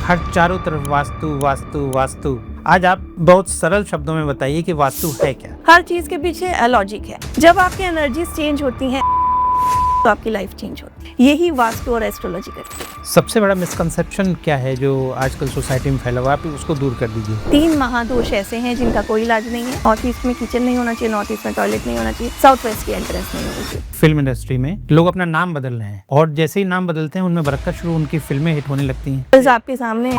हर चारों तरफ वास्तु वास्तु वास्तु। आज आप बहुत सरल शब्दों में बताइए कि वास्तु है क्या? हर चीज के पीछे लॉजिक है। जब आपकी एनर्जीज चेंज होती हैं तो आपकी लाइफ चेंज होती है। यही वास्तु और एस्ट्रोलॉजी करती है। सबसे बड़ा मिसकंसेप्शन क्या है जो आजकल सोसाइटी में फैला हुआ है, आप उसको दूर कर दीजिए। 3 महादोष ऐसे हैं जिनका कोई इलाज नहीं है। नॉर्थ ईस्ट में किचन नहीं होना चाहिए, नॉर्थ ईस्ट में टॉयलेट नहीं होना चाहिए, साउथ वेस्ट की एंट्रेंस नहीं होनी चाहिए। फिल्म इंडस्ट्री में लोग अपना नाम बदल रहे हैं और जैसे ही नाम बदलते हैं उनमें बरकत शुरू, उनकी फिल्में हिट होने लगती हैं। बस आपके सामने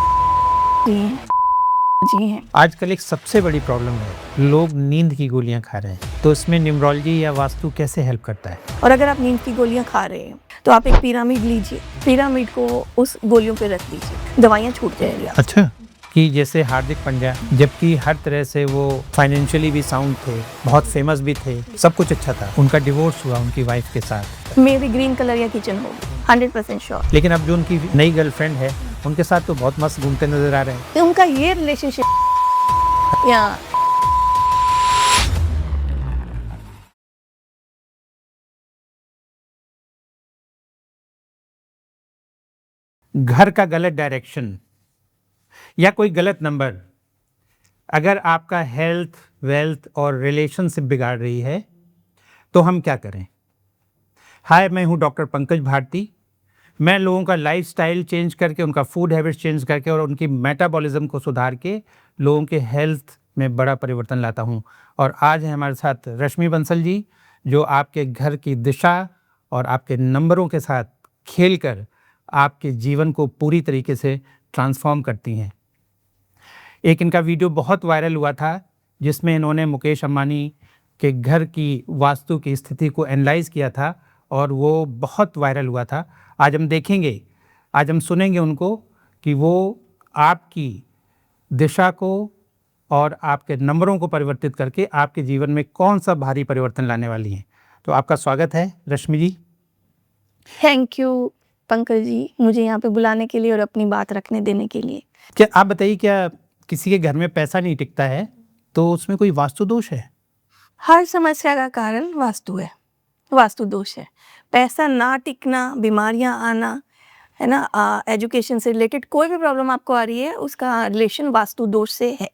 जी हैं। आजकल एक सबसे बड़ी प्रॉब्लम है, लोग नींद की गोलियां खा रहे हैं। तो इसमें न्यूमरोलॉजी या वास्तु कैसे हेल्प करता है? और अगर आप नींद की गोलियां खा रहे हैं तो आप एक पिरामिड लीजिए, पिरामिड को उस गोलियों पे रख दीजिए, दवाइयां छूट जाएंगी। अच्छा, कि जैसे हार्दिक पांड्या, जबकि हर तरह से वो फाइनेंशियली भी साउंड थे, बहुत फेमस भी थे, सब कुछ अच्छा था, उनका डिवोर्स हुआ उनकी वाइफ के साथ। मे भी ग्रीन कलर या किचन होगी, 100% श्योर। लेकिन अब जो उनकी नई गर्लफ्रेंड है उनके साथ तो बहुत मस्त घूमते नजर आ रहे हैं। उनका ये रिलेशनशिप या घर का गलत डायरेक्शन या कोई गलत नंबर अगर आपका हेल्थ, वेल्थ और रिलेशनशिप बिगाड़ रही है तो हम क्या करें? हाय, मैं हूं डॉक्टर पंकज भारती। मैं लोगों का लाइफस्टाइल चेंज करके, उनका फूड हैबिट्स चेंज करके और उनकी मेटाबॉलिज्म को सुधार के लोगों के हेल्थ में बड़ा परिवर्तन लाता हूं। और आज है हमारे साथ रश्मि बंसल जी, जो आपके घर की दिशा और आपके नंबरों के साथ खेलकर आपके जीवन को पूरी तरीके से ट्रांसफॉर्म करती हैं। एक इनका वीडियो बहुत वायरल हुआ था जिसमें इन्होंने मुकेश अंबानी के घर की वास्तु की स्थिति को एनालाइज किया था और वो बहुत वायरल हुआ था। आज हम देखेंगे, आज हम सुनेंगे उनको कि वो आपकी दिशा को और आपके नंबरों को परिवर्तित करके आपके जीवन में कौन सा भारी परिवर्तन लाने वाली हैं। तो आपका स्वागत है रश्मि जी। थैंक यू पंकज जी, मुझे यहाँ पे बुलाने के लिए और अपनी बात रखने देने के लिए। क्या आप बताइए, क्या किसी के घर में पैसा नहीं टिकता है तो उसमें कोई वास्तु दोष है? हर समस्या का कारण वास्तु है, वास्तु दोष है। पैसा ना टिकना, बीमारियां आना, है ना, एजुकेशन से रिलेटेड कोई भी प्रॉब्लम आपको आ रही है उसका रिलेशन वास्तु दोष से है।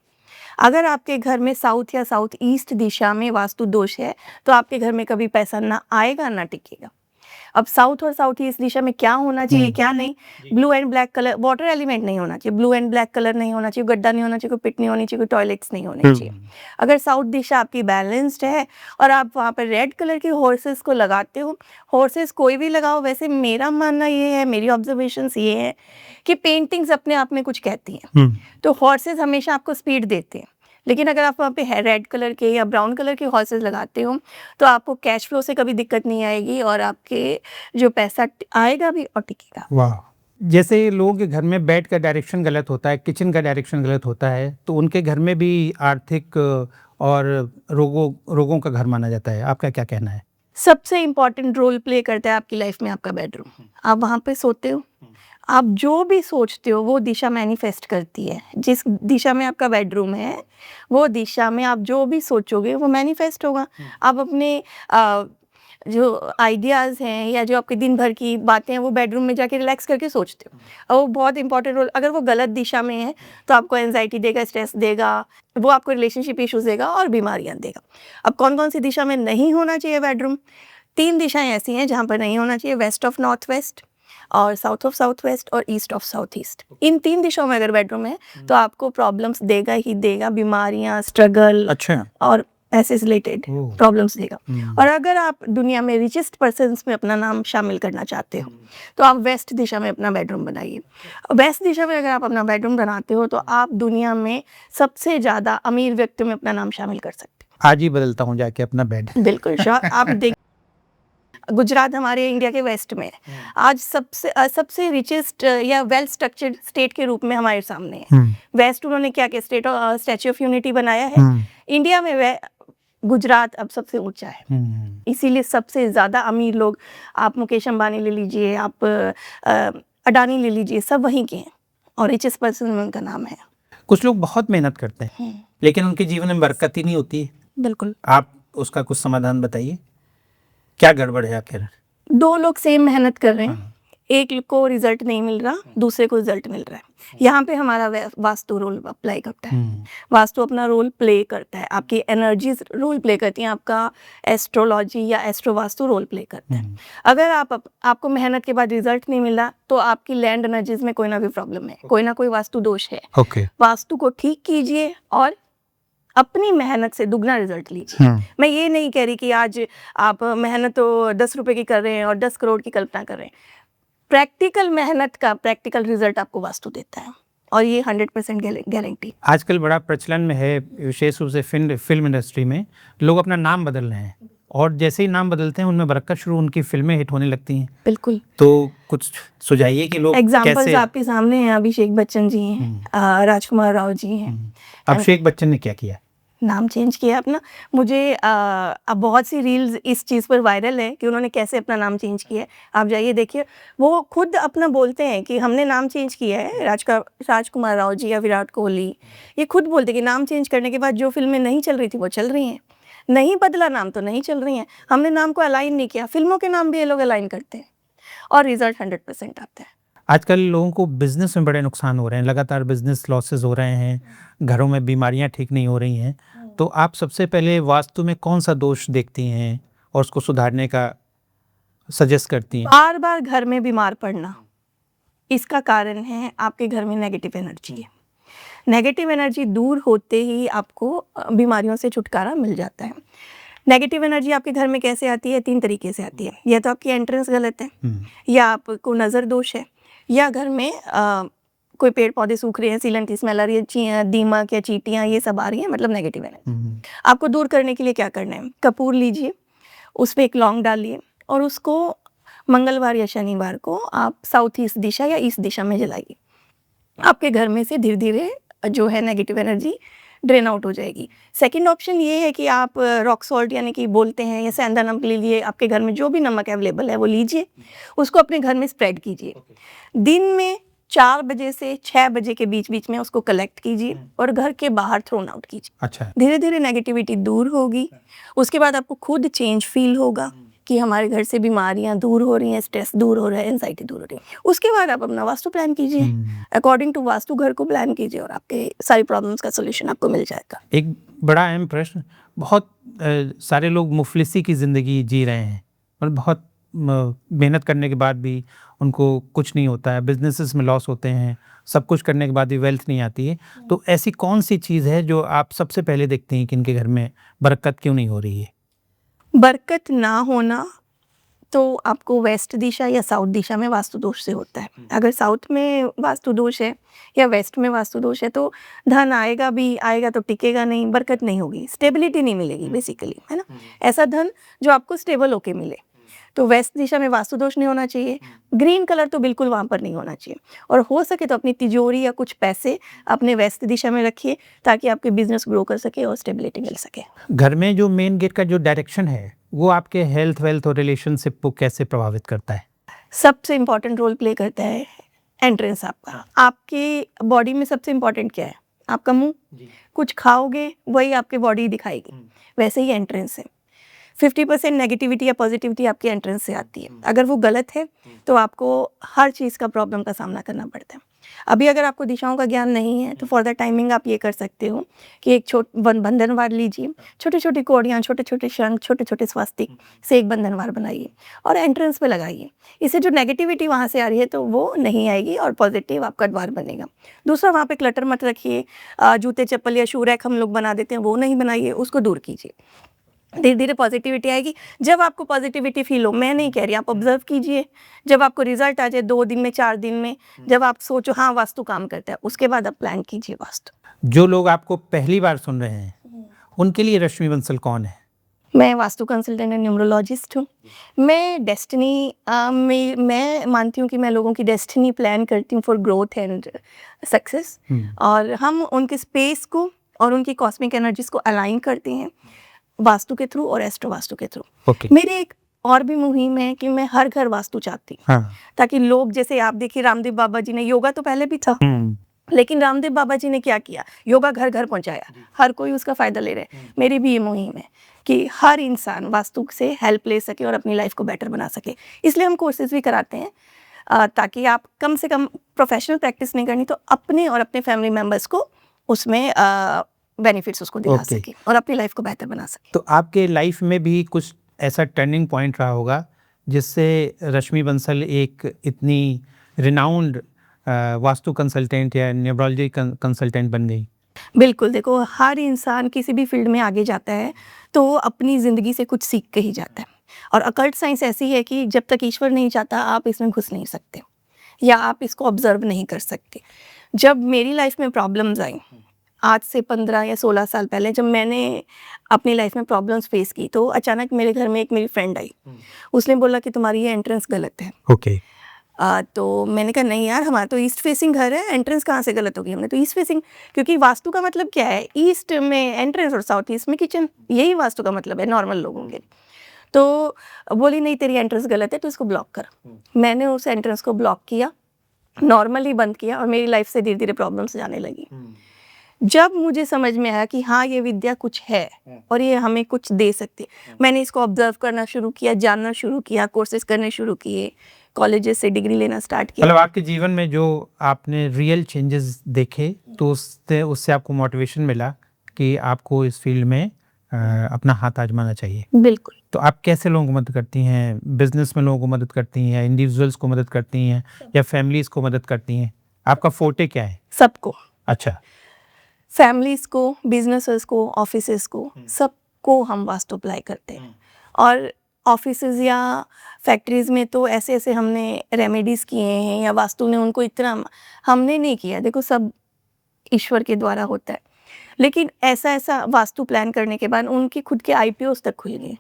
अगर आपके घर में साउथ या साउथ ईस्ट दिशा में वास्तु दोष है तो आपके घर में कभी पैसा ना आएगा ना टिकेगा। अब साउथ और साउथ ईस्ट दिशा में क्या होना चाहिए क्या नहीं, blue and black colour, water element नहीं होना चाहिए, ब्लू एंड ब्लैक कलर नहीं होना चाहिए, गड्ढा नहीं होना चाहिए, कोई पिट नहीं होनी चाहिए, कोई टॉयलेट्स नहीं होने चाहिए। अगर साउथ दिशा आपकी बैलेंस्ड है और आप वहाँ पर रेड कलर के हॉर्सेस को लगाते हो, हॉर्सेस कोई भी लगाओ, वैसे मेरा मानना ये है, मेरी ऑब्जर्वेशंस ये है कि पेंटिंग्स अपने आप में कुछ कहती हैं। तो हॉर्सेस हमेशा आपको स्पीड देते हैं, लेकिन अगर आप वहाँ पे रेड कलर के या ब्राउन कलर के हॉर्सेस लगाते हो तो आपको कैश फ्लो से कभी दिक्कत नहीं आएगी और आपके जो पैसा आएगा भी और टिकेगा। वाह। जैसे लोगों के घर में बेड का डायरेक्शन गलत होता है, किचन का डायरेक्शन गलत होता है, तो उनके घर में भी आर्थिक और रोगों का घर माना जाता है। आपका क्या कहना है? सबसे इम्पोर्टेंट रोल प्ले करता है आपकी लाइफ में आपका बेडरूम। आप वहाँ पे सोते हो, आप जो भी सोचते हो वो दिशा मैनिफेस्ट करती है। जिस दिशा में आपका बेडरूम है वो दिशा में आप जो भी सोचोगे वो मैनिफेस्ट होगा। आप अपने जो आइडियाज़ हैं या जो आपके दिन भर की बातें हैं वो बेडरूम में जाके रिलैक्स करके सोचते हो, और वो बहुत इंपॉर्टेंट रोल। अगर वो गलत दिशा में है तो आपको एंजाइटी देगा, स्ट्रेस देगा, वो आपको रिलेशनशिप इश्यूज देगा और बीमारियां देगा। अब कौन कौन सी दिशा में नहीं होना चाहिए बेडरूम? 3 दिशाएं ऐसी हैं जहाँ पर नहीं होना चाहिए, वेस्ट ऑफ नॉर्थ वेस्ट और साउथ ऑफ साउथ वेस्ट और ईस्ट ऑफ साउथ ईस्ट। इन 3 दिशाओं में अगर बेडरूम है तो आपको प्रॉब्लम्स देगा ही देगा, बीमारियां, स्ट्रगल, अच्छा, और ऐसे रिलेटेड प्रॉब्लम्स देगा। और अगर आप दुनिया में रिचेस्ट पर्सन्स में अपना नाम शामिल करना चाहते हो तो आप वेस्ट दिशा में अपना बेडरूम बनाइए। वेस्ट दिशा में अगर आप अपना बेडरूम बनाते हो तो आप दुनिया में सबसे ज़्यादा अमीर व्यक्तियों में अपना नाम शामिल कर सकते हो। आज ही बदलता हूँ जाके अपना बेड। बिल्कुल श्योर। आप देख, गुजरात हमारे इंडिया के वेस्ट में है, आज सबसे रिचेस्ट या वेल स्ट्रक्चर्ड स्टेट के रूप में हमारे सामने है। वेस्ट उन्होंने क्या किया, स्टैच्यू ऑफ यूनिटी बनाया है। इंडिया में गुजरात अब सबसे ऊंचा है, इसीलिए सबसे ज़्यादा अमीर लोग, आप मुकेश अंबानी ले लीजिए, आप अडानी ले लीजिए, सब वहीं के हैं और रिचेस्ट पर्सन में उनका नाम है। कुछ लोग बहुत मेहनत करते हैं लेकिन उनके जीवन में बरकत ही नहीं होती है। बिल्कुल। आप उसका कुछ समाधान बताइए, क्या गड़बड़ है आखिर? 2 लोग सेम मेहनत कर रहे हैं, एक को रिजल्ट नहीं मिल रहा, दूसरे को रिजल्ट मिल रहा है। यहाँ पे हमारा वास्तु रोल अप्लाई करता है। वास्तु अपना रोल प्ले करता है, आपकी एनर्जीज रोल प्ले करती हैं, आपका एस्ट्रोलॉजी या एस्ट्रो वास्तु रोल प्ले करता है। अगर आपको मेहनत के बाद रिजल्ट नहीं मिला तो आपकी लैंड एनर्जीज में कोई ना कोई प्रॉब्लम है, कोई ना कोई वास्तु दोष है। वास्तु को ठीक कीजिए और अपनी मेहनत से दुगना रिजल्ट लीजिए। मैं ये नहीं कह रही कि आज आप मेहनत तो 10 रुपए की कर रहे हैं और 10 करोड़ की कल्पना कर रहे हैं। प्रैक्टिकल मेहनत का प्रैक्टिकल रिजल्ट आपको वास्तु देता है और ये 100% गारंटी। आजकल बड़ा प्रचलन में है, विशेष रूप से फिल्म इंडस्ट्री में लोग अपना नाम बदल रहे हैं और जैसे ही नाम बदलते हैं उनमें बरकत शुरू, उनकी फिल्में हिट होने लगती हैं। बिल्कुल। तो कुछ सुझाइए कि लोग एग्जाम्पल्स कैसे। आपके सामने हैं, अभिषेक बच्चन जी हैं, राजकुमार राव जी हैं। अभिषेक बच्चन ने क्या किया? नाम चेंज किया अपना। मुझे अब बहुत सी रील्स इस चीज़ पर वायरल है कि उन्होंने कैसे अपना नाम चेंज किया है। आप जाइए देखिए, वो खुद अपना बोलते हैं कि हमने नाम चेंज किया है। राजकुमार राव जी या विराट कोहली ये खुद बोलते हैं कि नाम चेंज करने के बाद जो फिल्में नहीं चल रही थी वो चल रही हैं, नहीं बदला नाम तो नहीं चल रही हैं। हमने नाम को अलाइन नहीं किया, फिल्मों के नाम भी ये लोग अलाइन करते हैं और रिजल्ट 100% आता है। आजकल लोगों को बिजनेस में बड़े नुकसान हो रहे हैं, लगातार बिजनेस लॉसेस हो रहे हैं, घरों में बीमारियां ठीक नहीं हो रही हैं। तो आप सबसे पहले वास्तु में कौन सा दोष देखती हैं और उसको सुधारने का सजेस्ट करती हैं? बार बार घर में बीमार पड़ना, इसका कारण है आपके घर में नेगेटिव एनर्जी है। नेगेटिव एनर्जी दूर होते ही आपको बीमारियों से छुटकारा मिल जाता है। नेगेटिव एनर्जी आपके घर में कैसे आती है? 3 तरीके से आती है। या तो आपकी एंट्रेंस गलत है, या आपको नज़र दोष है, या घर में कोई पेड़ पौधे सूख रहे हैं, सीलन की स्मेल आ रही है, दीमक या चींटियाँ ये सब आ रही हैं, मतलब नेगेटिव एनर्जी। आपको दूर करने के लिए क्या करना है? कपूर लीजिए, उस पर एक लौंग डालिए और उसको मंगलवार या शनिवार को आप साउथ ईस्ट दिशा या ईस्ट दिशा में जलाइए। आपके घर में से धीरे धीरे जो है नेगेटिव एनर्जी ड्रेन आउट हो जाएगी। सेकंड ऑप्शन ये है कि आप रॉक सॉल्ट यानी कि बोलते हैं या सेंधा नमक ले लिए, आपके घर में जो भी नमक अवेलेबल है वो लीजिए, उसको अपने घर में स्प्रेड कीजिए। दिन में 4 बजे से 6 बजे के बीच बीच में उसको कलेक्ट कीजिए और घर के बाहर थ्रोन आउट कीजिए। अच्छा। धीरे धीरे नेगेटिविटी दूर होगी। उसके बाद आपको खुद चेंज फील होगा कि हमारे घर से बीमारियां दूर हो रही हैं, स्ट्रेस दूर हो रहा है, एंजाइटी दूर हो रही है। उसके बाद आप अपना वास्तु प्लान कीजिए, अकॉर्डिंग टू वास्तु घर को प्लान कीजिए और आपके सारी प्रॉब्लम्स का सोल्यूशन आपको मिल जाएगा। एक बड़ा अहम प्रश्न, बहुत सारे लोग मुफलिसी की ज़िंदगी जी रहे हैं और बहुत मेहनत करने के बाद भी उनको कुछ नहीं होता है, बिजनेसेस में लॉस होते हैं, सब कुछ करने के बाद भी वेल्थ नहीं आती है। तो ऐसी कौन सी चीज़ है जो आप सबसे पहले देखते हैं कि इनके घर में बरकत क्यों नहीं हो रही है? बरकत ना होना तो आपको वेस्ट दिशा या साउथ दिशा में वास्तु दोष से होता है। अगर साउथ में वास्तु दोष है या वेस्ट में वास्तु दोष है तो धन आएगा भी, आएगा तो टिकेगा नहीं, बरकत नहीं होगी, स्टेबिलिटी नहीं मिलेगी बेसिकली, है ना। ऐसा धन जो आपको स्टेबल होके मिले। तो वेस्ट दिशा में वास्तु दोष नहीं होना चाहिए, ग्रीन कलर तो बिल्कुल वहाँ पर नहीं होना चाहिए, और हो सके तो अपनी तिजोरी या कुछ पैसे अपने वेस्ट दिशा में रखिए ताकि आपके बिजनेस ग्रो कर सके और स्टेबिलिटी मिल सके। घर में जो मेन गेट का जो डायरेक्शन है वो आपके हेल्थ, वेल्थ और रिलेशनशिप को कैसे प्रभावित करता है? सबसे इम्पॉर्टेंट रोल प्ले करता है एंट्रेंस आपका। आपकी बॉडी में सबसे इम्पॉर्टेंट क्या है? आपका मुंह। कुछ खाओगे वही आपकी बॉडी दिखाएगी, वैसे ही एंट्रेंस है। 50% नेगेटिविटी या पॉजिटिविटी आपके एंट्रेंस से आती है। अगर वो गलत है तो आपको हर चीज़ का प्रॉब्लम का सामना करना पड़ता है। अभी अगर आपको दिशाओं का ज्ञान नहीं है तो फॉर द टाइमिंग आप ये कर सकते हो कि एक बंधनवार लीजिए, छोटे छोटे कोड़ियाँ, छोटे छोटे शंख, छोटे छोटे स्वास्तिक से एक बंधनवार बनाइए और एंट्रेंस पे लगाइए। इससे जो नेगेटिविटी वहाँ से आ रही है तो वो नहीं आएगी और पॉजिटिव आपका द्वार बनेगा। दूसरा, वहाँ पे क्लटर मत रखिए। जूते चप्पल या शू रैक हम लोग बना देते हैं, वो नहीं बनाइए, उसको दूर कीजिए। धीरे धीरे पॉजिटिविटी आएगी। जब आपको पॉजिटिविटी फील हो, मैं नहीं कह रही, आप ऑब्जर्व कीजिए, जब आपको रिजल्ट आ जाए 2 दिन में, 4 दिन में, जब आप सोचो हाँ वास्तु काम करता है, उसके बाद आप प्लान कीजिए वास्तु। जो लोग आपको पहली बार सुन रहे हैं उनके लिए रश्मि बंसल कौन है? मैं वास्तु कंसल्टेंट एंड न्यूमरोलॉजिस्ट हूँ। मैं डेस्टिनी मैं मानती हूँ कि मैं लोगों की डेस्टिनी प्लान करती हूँ फॉर ग्रोथ एंड सक्सेस, और हम उनके स्पेस को और उनकी कॉस्मिक एनर्जीज को अलाइन करते हैं वास्तु के थ्रू और एस्ट्रो वास्तु के थ्रू। मेरी एक और भी मुहिम है कि मैं हर घर वास्तु चाहती हूँ, ताकि लोग, जैसे आप देखिए रामदेव बाबा जी ने, योगा तो पहले भी था लेकिन रामदेव बाबा जी ने क्या किया, योगा घर घर पहुंचाया, हर कोई उसका फायदा ले रहे हैं। मेरी भी ये मुहिम है कि हर इंसान वास्तु से हेल्प ले सके और अपनी लाइफ को बेटर बना सके, इसलिए हम कोर्सेज भी कराते हैं। ताकि आप कम से कम प्रोफेशनल प्रैक्टिस नहीं करनी तो अपने और अपने फैमिली मेम्बर्स को उसमें बेनिफिट्स उसको दिला Okay. सके और अपनी लाइफ को बेहतर बना सके। तो आपके लाइफ में भी कुछ ऐसा टर्निंग पॉइंट रहा होगा जिससे रश्मि बंसल एक इतनी रिनाउंड वास्तु कंसल्टेंट या न्यूमरोलॉजी कंसल्टेंट बन गई? बिल्कुल, देखो हर इंसान किसी भी फील्ड में आगे जाता है तो वो अपनी ज़िंदगी से कुछ सीख के ही जाता है और अकल्ट साइंस ऐसी है कि जब तक ईश्वर नहीं चाहता आप इसमें घुस नहीं सकते या आप इसको ऑब्जर्व नहीं कर सकते। जब मेरी लाइफ में प्रॉब्लम्स आई, आज से 15 या 16 साल पहले जब मैंने अपनी लाइफ में प्रॉब्लम्स फेस की तो अचानक मेरे घर में एक मेरी फ्रेंड आई। उसने बोला कि तुम्हारी ये एंट्रेंस गलत है। ओके। तो मैंने कहा नहीं यार, हमारा तो ईस्ट फेसिंग घर है, एंट्रेंस कहाँ से गलत होगी, हमने तो ईस्ट फेसिंग, क्योंकि वास्तु का मतलब क्या है, ईस्ट में एंट्रेंस और साउथ ईस्ट में किचन, यही वास्तु का मतलब है नॉर्मल लोगों के। तो बोली नहीं तेरी एंट्रेंस गलत है तो इसको ब्लॉक कर। मैंने उस एंट्रेंस को ब्लॉक किया, नॉर्मली बंद किया और मेरी लाइफ से धीरे धीरे प्रॉब्लम्स जाने लगी। जब मुझे समझ में आया कि हाँ ये विद्या कुछ है और ये हमें कुछ दे सकती है, मैंने इसको ऑब्जर्व करना शुरू किया, जानना शुरू किया, कोर्सेज करने शुरू किए, कॉलेजेस से डिग्री लेना स्टार्ट किया। मतलब आपके जीवन में जो आपने रियल चेंजेस देखे तो उससे आपको मोटिवेशन मिला कि आपको इस फील्ड में अपना हाथ आजमाना चाहिए। बिल्कुल। तो आप कैसे लोगों को मदद करती हैं? बिजनेस में लोगों को मदद करती हैं या इंडिविजुअल्स को मदद करती हैं या फैमिलीज को मदद करती हैं? आपका फोर्टे क्या है? सबको, अच्छा। फैमिलीज को, बिजनेसेस को, ऑफिसेस को, सबको हम वास्तु अप्लाई करते हैं। और ऑफिसेज या फैक्ट्रीज में तो ऐसे ऐसे हमने रेमेडीज किए हैं या वास्तु ने उनको इतना, हमने नहीं किया, देखो सब ईश्वर के द्वारा होता है। लेकिन ऐसा ऐसा वास्तु प्लान करने के बाद उनके खुद के IPOs तक खुल गए।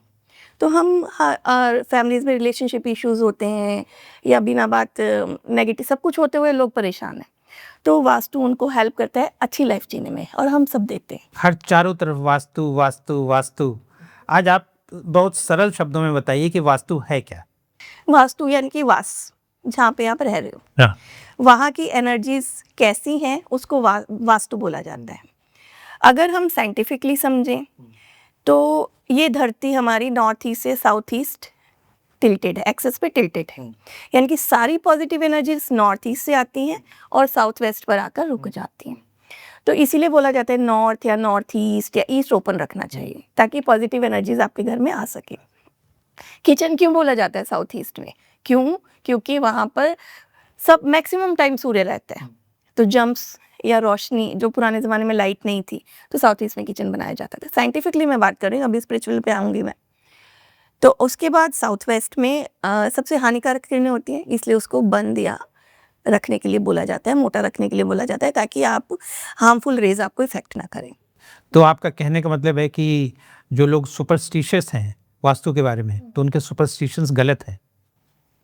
तो हम फैमिलीज में रिलेशनशिप इश्यूज होते हैं या बिना बात नेगेटिव सब कुछ होते हुए लोग परेशान हैं, तो वास्तु उनको हेल्प करता है अच्छी लाइफ जीने में और हम सब देते हैं। हर चारों तरफ वास्तु वास्तु वास्तु। आज आप बहुत सरल शब्दों में बताइए कि वास्तु है क्या? वास्तु यानी कि वास, जहाँ पे आप रह रहे हो, वहाँ की एनर्जीज कैसी हैं उसको वास्तु बोला जाता है। अगर हम साइंटिफिकली समझें तो ये धरती हमारी नॉर्थ ईस्ट से साउथ ईस्ट टिल्टेड है, एक्सेस पे टिल्टेड है, यानी कि सारी पॉजिटिव एनर्जीज नॉर्थ ईस्ट से आती हैं और साउथ वेस्ट पर आकर रुक जाती हैं। तो इसीलिए बोला जाता है नॉर्थ या नॉर्थ ईस्ट या ईस्ट ओपन रखना चाहिए ताकि पॉजिटिव एनर्जीज आपके घर में आ सके। किचन क्यों बोला जाता है साउथ ईस्ट में? क्यों? क्योंकि वहाँ पर सब मैक्सिमम टाइम सूर्य रहता है, तो जम्प्स या रोशनी, जो पुराने ज़माने में लाइट नहीं थी तो साउथ ईस्ट में किचन बनाया जाता था। साइंटिफिकली मैं बात कर रही हूँ, अभी स्पिरिचुअल पे आऊँगी मैं। तो उसके बाद साउथ वेस्ट में सबसे हानिकारक किरणें होती हैं, इसलिए उसको बंद या रखने के लिए बोला जाता है, मोटा रखने के लिए बोला जाता है ताकि आप हार्मफुल रेज आपको इफेक्ट ना करें। तो आपका कहने का मतलब है कि जो लोग सुपरस्टिशियस हैं वास्तु के बारे में, तो उनके सुपरस्टिशंस गलत है?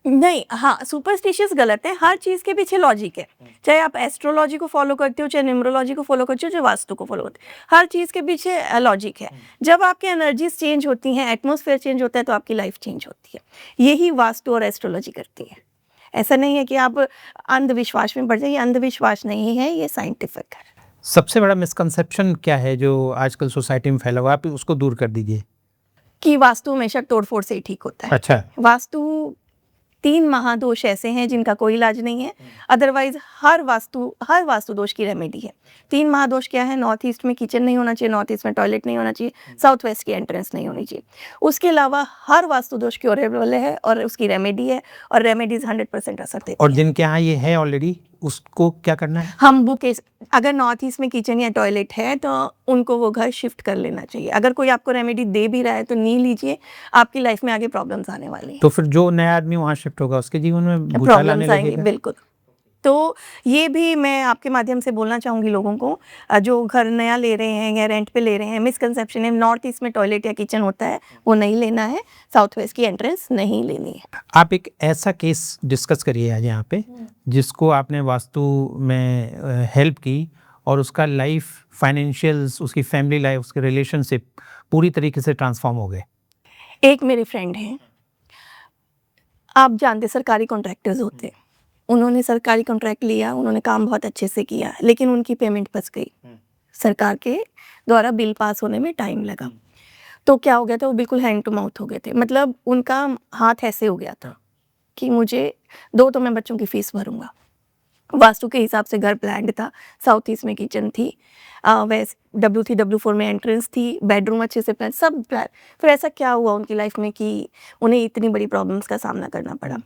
नहीं, हाँ, सुपरस्टिशियस गलत है, हर चीज़ के पीछे लॉजिक है। चाहे आप एस्ट्रोलॉजी को फॉलो करते हो, चाहे न्यूमरोलॉजी को फॉलो करते हो, चाहे वास्तु को फॉलो करते हो, हर चीज़ के पीछे लॉजिक है। जब आपके एनर्जीज चेंज होती हैं, एटमॉस्फेयर चेंज होता है तो आपकी लाइफ चेंज होती है। यही वास्तु और एस्ट्रोलॉजी करती है। ऐसा नहीं है कि आप अंधविश्वास में पड़ जाइए, अंधविश्वास नहीं है, ये साइंटिफिक है। सबसे बड़ा मिसकंसेप्शन क्या है जो आजकल सोसाइटी में फैला हुआ है? आप उसको दूर कर दीजिए। कि वास्तु हमेशा तोड़-फोड़ से ही ठीक होता है। अच्छा। वास्तु 3 महादोष ऐसे हैं जिनका कोई इलाज नहीं है, अदरवाइज हर वास्तु दोष की रेमेडी है। 3 महादोष क्या है? नॉर्थ ईस्ट में किचन नहीं होना चाहिए, नॉर्थ ईस्ट में टॉयलेट नहीं होना चाहिए, साउथ वेस्ट की एंट्रेंस नहीं होनी चाहिए। उसके अलावा हर वास्तु दोष क्योरेबल है और उसकी रेमेडी है और रेमेडीज 100% असर देती और है। जिनके यहाँ ये है ऑलरेडी, उसको क्या करना है? हम वो केस, अगर नॉर्थ ईस्ट में किचन या टॉयलेट है तो उनको वो घर शिफ्ट कर लेना चाहिए। अगर कोई आपको रेमेडी दे भी रहा है तो नहीं लीजिए, आपकी लाइफ में आगे प्रॉब्लम्स आने वाली हैं। तो फिर जो नया आदमी वहाँ शिफ्ट होगा उसके जीवन में भूचाल आने प्रॉब्लम्स आएंगी, लगेगा। बिल्कुल। तो ये भी मैं आपके माध्यम से बोलना चाहूँगी लोगों को, जो घर नया ले रहे हैं या रेंट पे ले रहे हैं, मिसकंसेप्शन है नॉर्थ ईस्ट में टॉयलेट या किचन होता है, वो नहीं लेना है, साउथ वेस्ट की एंट्रेंस नहीं लेनी है। आप एक ऐसा केस डिस्कस करिए आज यहाँ पे जिसको आपने वास्तु में हेल्प की और उसका लाइफ, फाइनेंशियल्स, उसकी फैमिली लाइफ, उसके रिलेशनशिप पूरी तरीके से ट्रांसफॉर्म हो गए। एक मेरे फ्रेंड हैं, आप जानते सरकारी कॉन्ट्रैक्टर्स होते हैं, उन्होंने सरकारी कॉन्ट्रैक्ट लिया, उन्होंने काम बहुत अच्छे से किया, लेकिन उनकी पेमेंट फंस गई। सरकार के द्वारा बिल पास होने में टाइम लगा, तो क्या हो गया था, वो बिल्कुल हैंड टू माउथ हो गए थे। मतलब उनका हाथ ऐसे हो गया था कि मुझे 2 तो मैं बच्चों की फीस भरूँगा। वास्तु के हिसाब से घर प्लान्ड था, साउथ ईस्ट में किचन थी, वेस्ट W3 W4 में एंट्रेंस थी, बेडरूम अच्छे से प्लान, सब प्लान। फिर ऐसा क्या हुआ उनकी लाइफ में कि उन्हें इतनी बड़ी प्रॉब्लम्स का सामना करना पड़ा।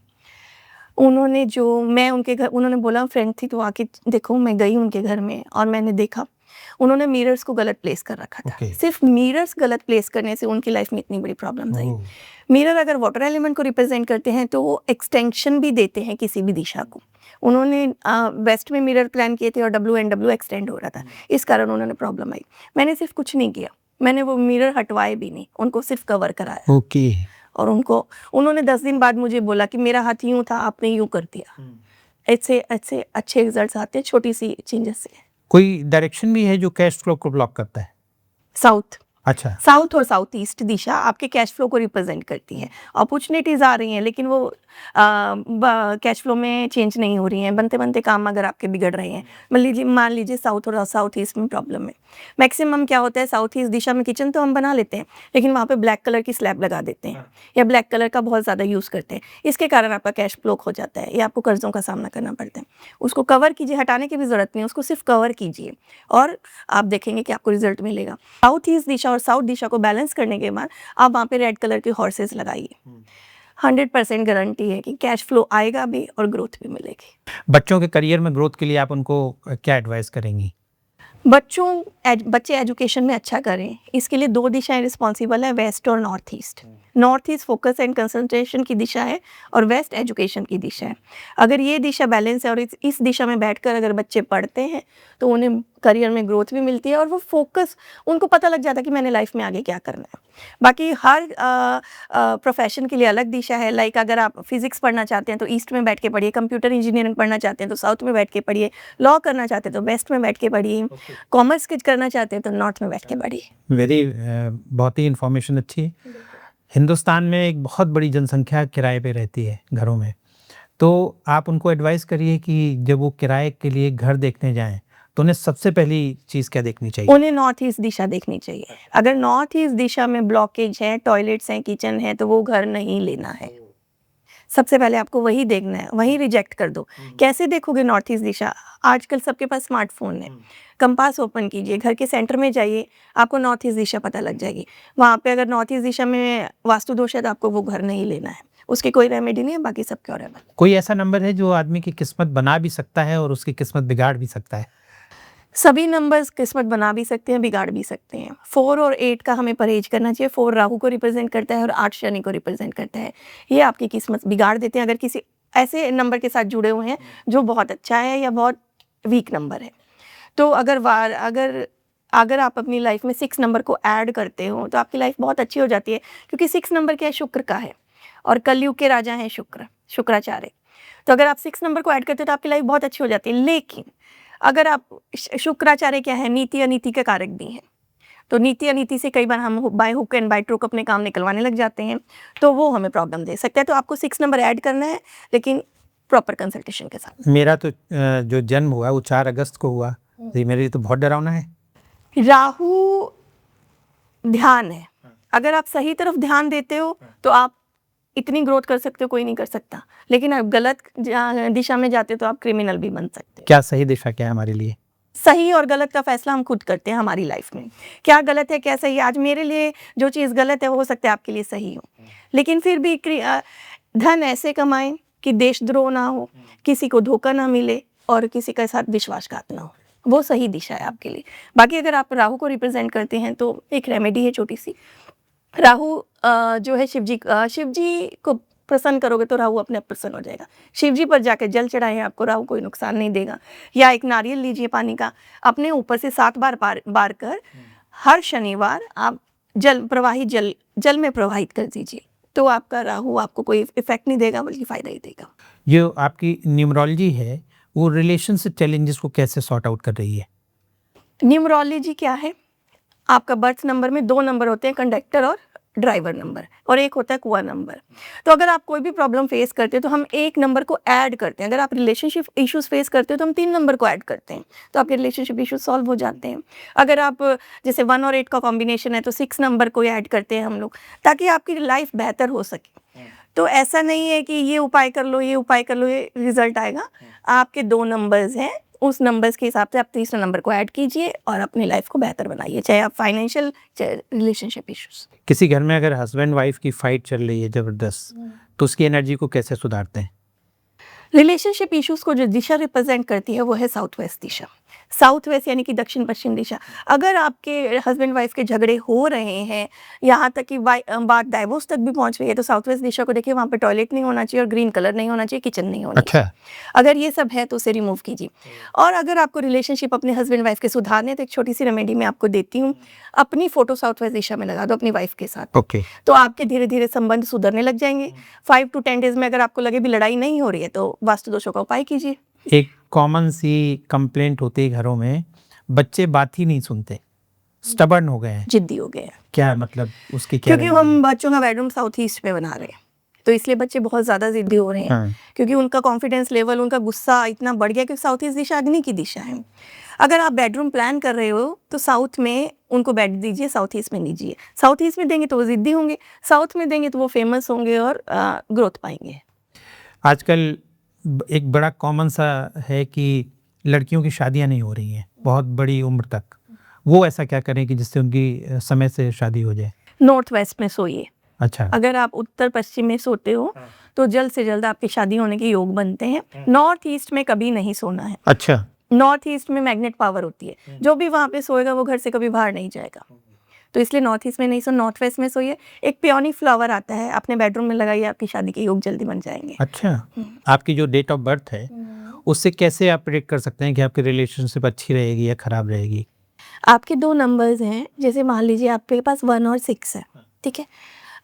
उन्होंने जो मैं उनके घर, उन्होंने बोला फ्रेंड थी तो आके देखो, मैं गई उनके घर में और मैंने देखा उन्होंने मिरर्स को गलत प्लेस कर रखा था। Okay. सिर्फ मिरर्स गलत प्लेस करने से उनकी लाइफ में इतनी बड़ी प्रॉब्लम्स आई। ओह, मिरर अगर वाटर एलिमेंट को रिप्रेजेंट करते हैं तो वो एक्सटेंशन भी देते हैं किसी भी दिशा को। उन्होंने वेस्ट में मिरर प्लान किए थे और WNW एक्सटेंड हो रहा था, इस कारण उन्होंने प्रॉब्लम आई। मैंने सिर्फ कुछ नहीं किया, मैंने वो मिरर हटवाए भी नहीं, उनको सिर्फ कवर कराया। ओके। और उन्होंने 10 दिन बाद मुझे बोला कि मेरा हाथ यूँ था, आपने यूँ कर दिया। ऐसे ऐसे अच्छे रिजल्ट्स आते हैं छोटी सी चेंजेस से। कोई डायरेक्शन भी है जो कैश फ्लो को ब्लॉक करता है? साउथ अच्छा, साउथ और साउथ ईस्ट दिशा आपके कैश फ्लो को रिप्रेजेंट करती है। अपॉर्चुनिटीज आ रही हैं लेकिन वो कैश फ्लो में चेंज नहीं हो रही हैं, बनते बनते काम अगर आपके बिगड़ रहे हैं। मान लीजिए साउथ और साउथ ईस्ट में प्रॉब्लम है। मैक्सिमम क्या होता है, साउथ ईस्ट दिशा में किचन तो हम बना लेते हैं लेकिन वहाँ पे ब्लैक कलर की स्लैब लगा देते हैं या ब्लैक कलर का बहुत ज़्यादा यूज़ करते हैं। इसके कारण आपका कैश ब्लॉक हो जाता है या आपको कर्जों का सामना करना पड़ता है। उसको कवर कीजिए, हटाने की भी ज़रूरत नहीं है, उसको सिर्फ कवर कीजिए और आप देखेंगे कि आपको रिजल्ट मिलेगा। साउथ ईस्ट दिशा और साउथ दिशा को बैलेंस करने के बाद आप वहाँ पे रेड कलर के हॉर्सेस लगाइए। 100% गारंटी है कि कैश फ्लो आएगा भी और ग्रोथ भी मिलेगी। बच्चों के करियर में ग्रोथ के लिए आप उनको क्या एडवाइस करेंगी? बच्चे एजुकेशन में अच्छा करें, इसके लिए 2 दिशाएं रिस्पॉन्सिबल है, वेस्ट और north east. North east focus and concentration की दिशा है और वेस्ट एजुकेशन की दिशा है। अगर ये दिशा बैलेंस है और इस दिशा में बैठकर अगर बच्चे पढ़ते हैं तो उन्हें करियर में ग्रोथ भी मिलती है और वो फोकस, उनको पता लग जाता है कि मैंने लाइफ में आगे क्या करना है। बाकी हर प्रोफेशन के लिए अलग दिशा है। लाइक अगर आप फिजिक्स पढ़ना चाहते हैं तो ईस्ट में बैठ के पढ़िए, कंप्यूटर इंजीनियरिंग पढ़ना चाहते हैं तो साउथ में बैठ के पढ़िए, लॉ करना चाहते हैं तो वेस्ट में बैठ के पढ़िए, कॉमर्स करना चाहते हैं तो नॉर्थ में बैठ के पढ़िए। बहुत ही इंफॉर्मेशन अच्छी है। हिंदुस्तान में एक बहुत बड़ी जनसंख्या किराए पे रहती है घरों में, तो आप उनको एडवाइस करिए कि जब वो किराए के लिए घर देखने जाएं तो उन्हें सबसे पहली चीज़ क्या देखनी चाहिए? उन्हें नॉर्थ ईस्ट दिशा देखनी चाहिए। अगर नॉर्थ ईस्ट दिशा में ब्लॉकेज है, टॉयलेट्स हैं, किचन है, तो वो घर नहीं लेना है। सबसे पहले आपको वही देखना है, वही रिजेक्ट कर दो। कैसे देखोगे नॉर्थ ईस्ट दिशा? आजकल सबके पास स्मार्टफोन है, कंपास ओपन कीजिए, घर के सेंटर में जाइए, आपको नॉर्थ ईस्ट दिशा पता लग जाएगी। वहाँ पे अगर नॉर्थ ईस्ट दिशा में वास्तु दोष है तो आपको वो घर नहीं लेना है, उसकी कोई रेमेडी नहीं है, बाकी सब क्योरेबल। कोई ऐसा नंबर है जो आदमी की किस्मत बना भी सकता है और उसकी किस्मत बिगाड़ भी सकता है? सभी नंबर्स किस्मत बना भी सकते हैं, बिगाड़ भी सकते हैं। 4 और 8 का हमें परहेज करना चाहिए। 4 राहु को रिप्रेजेंट करता है और 8 शनि को रिप्रेजेंट करता है। ये आपकी किस्मत बिगाड़ देते हैं अगर किसी ऐसे नंबर के साथ जुड़े हुए हैं जो बहुत अच्छा है या बहुत वीक नंबर है। तो अगर आप अपनी लाइफ में 6 नंबर को ऐड करते हो तो आपकी लाइफ बहुत अच्छी हो जाती है, क्योंकि 6 नंबर क्या है, शुक्र का है और कलयुग के राजा हैं शुक्राचार्य। तो अगर आप 6 नंबर को ऐड करते हो तो आपकी लाइफ बहुत अच्छी हो जाती है। लेकिन अगर आप शुक्राचार्य क्या है, नीति अनीति के कारक भी हैं, तो नीति अनीति से कई बार हम by hook and by crook अपने काम निकलवाने लग जाते हैं, तो वो हमें प्रॉब्लम दे सकता है। तो आपको 6 नंबर ऐड करना है, लेकिन प्रॉपर कंसल्टेशन के साथ। मेरा तो जो जन्म हुआ वो 4 अगस्त को हुआ, ये मेरे लिए तो बहुत डरावना है। राहु ध्यान है, अगर आप सही तरफ ध्यान देते हो तो आप इतनी ग्रोथ कर सकते हो, कोई नहीं कर सकता। लेकिन आप गलत दिशा में जाते हो तो आप क्रिमिनल भी बन सकते हो। क्या सही दिशा क्या है हमारे लिए? सही और गलत का फैसला हम खुद करते हैं हमारी लाइफ में। क्या गलत है, क्या सही है? आज मेरे लिए जो चीज़ गलत है वो हो सकता है आपके लिए सही हो, लेकिन फिर भी धन ऐसे कमाएं कि देशद्रोह ना हो, किसी को धोखा ना मिले और किसी के साथ विश्वासघात ना हो, वो सही दिशा है आपके लिए। बाकी अगर आप राहु को रिप्रेजेंट करते हैं तो एक रेमेडी है छोटी सी। राहु जो है शिव जी को प्रसन्न करोगे तो राहु अपने आप प्रसन्न हो जाएगा। शिव जी पर जाकर जल चढ़ाएं, आपको राहु कोई नुकसान नहीं देगा। या एक नारियल लीजिए पानी का, अपने ऊपर से 7 बार कर हर शनिवार आप प्रवाहित जल में प्रवाहित कर दीजिए, तो आपका राहु आपको कोई इफेक्ट नहीं देगा बल्कि फायदा ही देगा। जो आपकी न्यूमरोलॉजी है वो रिलेशनशिप चैलेंजेस को कैसे सॉर्ट आउट कर रही है? न्यूमरोलॉजी क्या है? आपका बर्थ नंबर में 2 नंबर होते हैं, कंडक्टर और ड्राइवर नंबर, और एक होता है कुआं नंबर। तो अगर आप कोई भी प्रॉब्लम फेस करते हो तो हम एक नंबर को ऐड करते हैं। अगर आप रिलेशनशिप इश्यूज फेस करते हो तो हम 3 नंबर को ऐड करते हैं, तो आपके रिलेशनशिप इश्यूज सॉल्व हो जाते हैं। अगर आप जैसे 1 और 8 का कॉम्बिनेशन है तो 6 नंबर को ऐड करते हैं हम लोग, ताकि आपकी लाइफ बेहतर हो सके। तो ऐसा नहीं है कि ये उपाय कर लो, ये उपाय कर लो, ये रिजल्ट आएगा। आपके 2 नंबर्स हैं, उस नंबर्स के हिसाब से आप तीसरा नंबर को ऐड कीजिए और अपनी लाइफ को बेहतर बनाइए, चाहे आप फाइनेंशियल, चाहे रिलेशनशिप इश्यूज। किसी घर में अगर हस्बैंड वाइफ की फाइट चल रही है जबरदस्त, तो उसकी एनर्जी को कैसे सुधारते हैं? रिलेशनशिप इश्यूज को जो दिशा रिप्रेजेंट करती है वो है साउथ वेस्ट दिशा। साउथ वेस्ट यानी कि दक्षिण पश्चिम दिशा। अगर आपके हस्बैंड वाइफ के झगड़े हो रहे हैं, यहाँ तक कि बात डाइवोर्स तक भी पहुँच रही है, तो साउथ वेस्ट दिशा को देखिए, वहाँ पे टॉयलेट नहीं होना चाहिए और ग्रीन कलर नहीं होना चाहिए, किचन नहीं होनी चाहिए। अगर ये सब है तो उसे रिमूव कीजिए। और अगर आपको रिलेशनशिप अपने हस्बैंड वाइफ के सुधारने, तो एक छोटी सी रेमेडी मैं आपको देती हूँ। अपनी फोटो साउथ वेस्ट दिशा में लगा दो अपनी वाइफ के साथ, तो आपके धीरे धीरे संबंध सुधरने लग जाएंगे। 5 to 10 डेज में अगर आपको लगे भी लड़ाई नहीं हो रही है, तो वास्तु दोषों का उपाय कीजिए। एक कॉमन सी कंप्लेंट होती है घरों में, बच्चे बात ही नहीं सुनते, स्टबर्न हो गए हैं, जिद्दी हो गए हैं। क्या मतलब उसकी क्या? क्योंकि हम बच्चों का बेडरूम साउथ ईस्ट में बना रहे हैं, तो इसलिए बच्चे बहुत ज्यादा जिद्दी हो रहे हैं। हाँ। क्योंकि उनका कॉन्फिडेंस लेवल, उनका गुस्सा इतना बढ़ गया कि साउथ ईस्ट दिशा अग्नि की दिशा है। अगर आप बेडरूम प्लान कर रहे हो तो साउथ में उनको बेड दीजिए, साउथ ईस्ट में दीजिए। साउथ ईस्ट में देंगे तो वो जिद्दी होंगे, साउथ में देंगे तो वो फेमस होंगे और ग्रोथ पाएंगे। आजकल एक बड़ा कॉमन सा है कि लड़कियों की शादियां नहीं हो रही हैं बहुत बड़ी उम्र तक, वो ऐसा क्या करें कि जिससे उनकी समय से शादी हो जाए? नॉर्थ वेस्ट में सोइए। अच्छा। अगर आप उत्तर पश्चिम में सोते हो तो जल्द से जल्द आपकी शादी होने के योग बनते हैं। नॉर्थ ईस्ट में कभी नहीं सोना है। अच्छा। नॉर्थ ईस्ट में मैग्नेट पावर होती है, जो भी वहाँ पे सोएगा वो घर से कभी बाहर नहीं जाएगा, तो इसलिए नॉर्थ ईस्ट में नहीं सो, नॉर्थ वेस्ट में सोइए। एक पियोनी फ्लावर आता है, अपने बेडरूम में लगाइए, आपकी शादी के योग जल्दी बन जाएंगे। अच्छा। आपकी जो डेट ऑफ बर्थ है उससे कैसे आप प्रेडिक्ट कर सकते हैं कि आपकी रिलेशनशिप अच्छी रहेगी या खराब रहेगी? आपके 2 नंबर्स हैं, जैसे मान लीजिए आपके पास 1 और 6 है, ठीक है।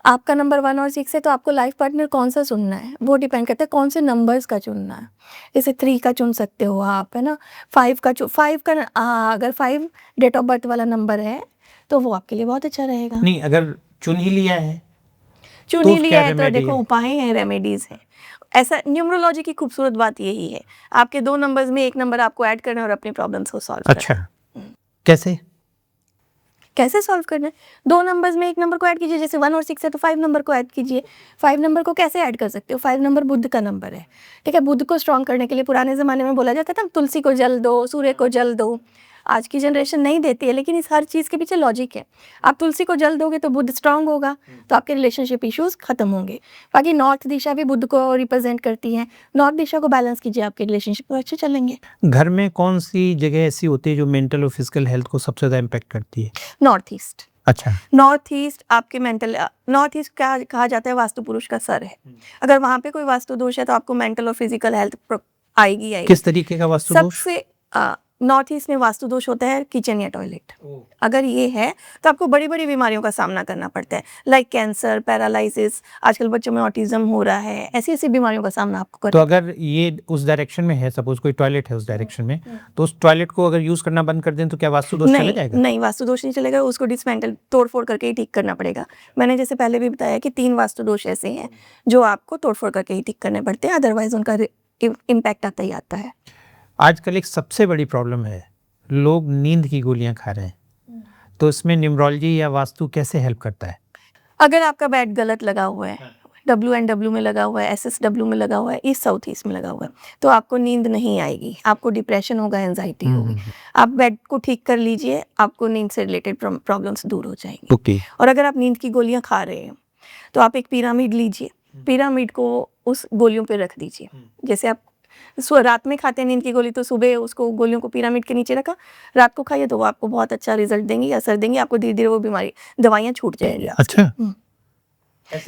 आपका नंबर 1 और 6 है, तो आपको लाइफ पार्टनर कौन सा चुनना है वो डिपेंड करता है कौन से नंबर्स का चुनना है। जैसे 3 का चुन सकते हो आप, है ना। 5 का अगर 5 डेट ऑफ बर्थ वाला नंबर है तो वो आपके लिए बहुत अच्छा रहेगा। नहीं, अगर चुन ही लिया है चुन तो ही लिया क्या है तो remedy देखो है? उपाय हैं, रेमेडीज हैं। ऐसा न्यूमरोलॉजी की खूबसूरत बात यही है, आपके 2 नंबर्स में एक नंबर आपको ऐड करना है और अपनी प्रॉब्लम्स को सॉल्व करना है। अच्छा, कैसे? कैसे सॉल्व करना है? 2 नंबर्स में एक नंबर को ऐड कीजिए, जैसे 1 और 6 है तो 5 नंबर को ऐड कीजिए। 5 नंबर को कैसे ऐड कर सकते हो? 5 नंबर बुध का नंबर है, ठीक है। बुध को स्ट्रॉन्ग करने के लिए पुराने ज़माने में बोला जाता था तुलसी को जल दो, सूर्य को जल दो। आज की जनरेशन नहीं देती है, लेकिन इस हर चीज़ के पीछे लॉजिक है। आप तुलसी को जल दोगे तो बुध स्ट्रांग होगा, तो आपके रिलेशनशिप इश्यूज खत्म होंगे। बाकी नॉर्थ दिशा भी बुध को रिप्रेजेंट करती है, नॉर्थ दिशा को बैलेंस कीजिए, आपके रिलेशनशिप अच्छे चलेंगे। घर में कौन सी जगह ऐसी होती है जो मेंटल और फिजिकल हेल्थ को सबसे ज़्यादा इम्पेक्ट करती है? North east. अच्छा। नॉर्थ ईस्ट आपके मेंटल, नॉर्थ ईस्ट क्या कहा जाता है, वास्तु पुरुष का सर है। अगर वहाँ पे कोई वास्तु दोष है तो आपको मेंटल और फिजिकल हेल्थ आएगी। किस तरीके का वास्तु दोष? सबसे नॉर्थ ईस्ट में वास्तु दोष होता है किचन या टॉयलेट। अगर ये है तो आपको बड़ी बड़ी बीमारियों का सामना करना पड़ता है, लाइक कैंसर, पैरालिसिस, आजकल बच्चों में ऑटिज्म हो रहा है, ऐसी ऐसी बीमारियों का सामना आपको करना। तो अगर ये उस डायरेक्शन में है, सपोज कोई टॉयलेट है उस डायरेक्शन में, तो उस टॉयलेट को अगर यूज करना बंद कर दें तो क्या वास्तु दोष चले जाएगा? नहीं, वास्तु दोष नहीं चलेगा, उसको डिसमेंटल तोड़फोड़ करके ही ठीक करना पड़ेगा। मैंने जैसे पहले भी बताया कि 3 वास्तु दोष ऐसे हैं जो आपको तोड़फोड़ करके ही ठीक करने पड़ते हैं, अदरवाइज उनका इम्पैक्ट आता ही आता है। आजकल एक सबसे बड़ी प्रॉब्लम है, लोग नींद की गोलियां खा रहे हैं, तो इसमें न्यूमरोलॉजी या वास्तु कैसे हेल्प करता है? अगर आपका बेड गलत लगा हुआ है, WNW में लगा हुआ है, SSW में लगा हुआ है, ईस्ट साउथ ईस्ट में लगा हुआ है, तो आपको नींद नहीं आएगी, आपको डिप्रेशन होगा, एंजाइटी होगी। आप बेड को ठीक कर लीजिए, आपको नींद से रिलेटेड प्रॉब्लम्स दूर हो जाएंगी। ओके। और अगर आप नींद की गोलियां खा रहे हैं तो आप एक पिरामिड लीजिए, पिरामिड को उस गोलियों पे रख दीजिए। जैसे आप रात में खाते हैं नींद की गोली, तो सुबह उसको गोलियों को पिरामिड के नीचे रखा, रात को खाइए, तो वो आपको बहुत अच्छा रिजल्ट देंगी, असर देंगी, आपको धीरे धीरे वो बीमारी, दवाइयाँ छूट जाएंगी। अच्छा।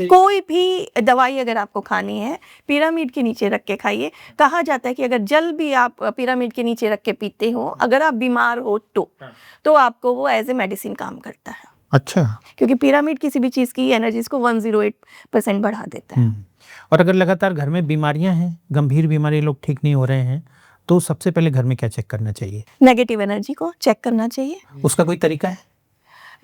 कोई भी दवाई अगर आपको खानी है पिरामिड के नीचे रख के खाइए। कहा जाता है कि अगर जल भी आप पिरामिड के नीचे रख के पीते हो, अगर आप बीमार हो तो आपको वो एज ए मेडिसिन काम करता है। अच्छा। क्योंकि पिरामिड किसी भी चीज़ की एनर्जीज को 108% बढ़ा देता है। और अगर लगातार घर में बीमारियां हैं, गंभीर बीमारी, लोग ठीक नहीं हो रहे हैं, तो सबसे पहले घर में क्या चेक करना चाहिए? नेगेटिव एनर्जी को चेक करना चाहिए। उसका कोई तरीका है?